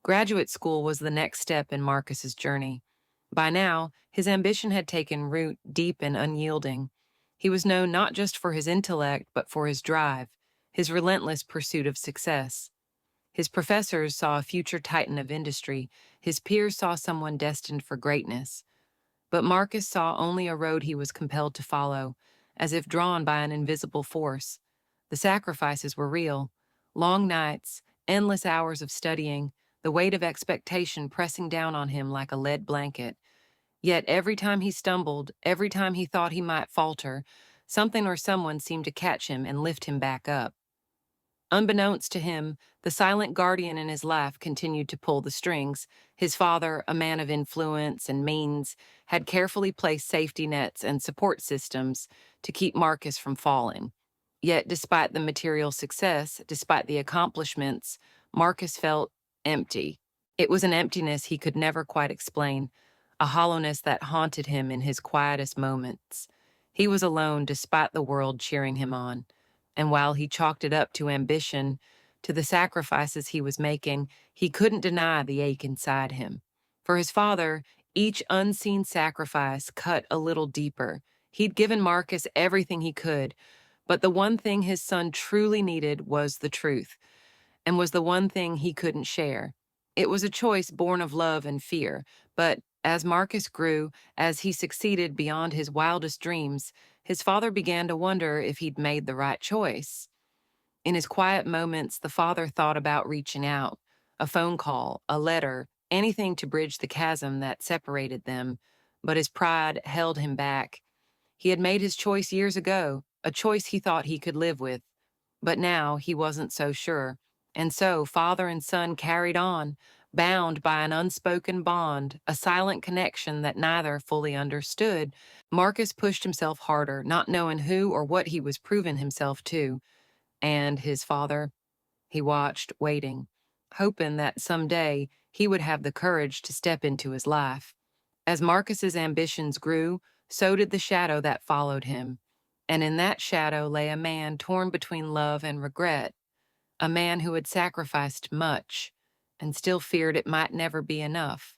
Graduate school was the next step in Marcus's journey. By now, his ambition had taken root deep and unyielding. He was known not just for his intellect, but for his drive, his relentless pursuit of success. His professors saw a future titan of industry, his peers saw someone destined for greatness. But Marcus saw only a road he was compelled to follow, as if drawn by an invisible force. The sacrifices were real. Long nights, endless hours of studying, the weight of expectation pressing down on him like a lead blanket. Yet every time he stumbled, every time he thought he might falter, something or someone seemed to catch him and lift him back up. Unbeknownst to him, the silent guardian in his life continued to pull the strings. His father, a man of influence and means, had carefully placed safety nets and support systems to keep Marcus from falling. Yet, despite the material success, despite the accomplishments, Marcus felt empty. It was an emptiness he could never quite explain, a hollowness that haunted him in his quietest moments. He was alone despite the world cheering him on. And while he chalked it up to ambition, to the sacrifices he was making, he couldn't deny the ache inside him. For his father, each unseen sacrifice cut a little deeper. He'd given Marcus everything he could, but the one thing his son truly needed was the truth, and was the one thing he couldn't share. It was a choice born of love and fear, but as Marcus grew, as he succeeded beyond his wildest dreams, his father began to wonder if he'd made the right choice. In his quiet moments, the father thought about reaching out, a phone call, a letter, anything to bridge the chasm that separated them, but his pride held him back. He had made his choice years ago, a choice he thought he could live with. But now he wasn't so sure. And so father and son carried on, bound by an unspoken bond, a silent connection that neither fully understood. Marcus pushed himself harder, not knowing who or what he was proving himself to. And his father, he watched, waiting, hoping that someday he would have the courage to step into his life. As Marcus's ambitions grew, so did the shadow that followed him. And in that shadow lay a man torn between love and regret, a man who had sacrificed much and still feared it might never be enough.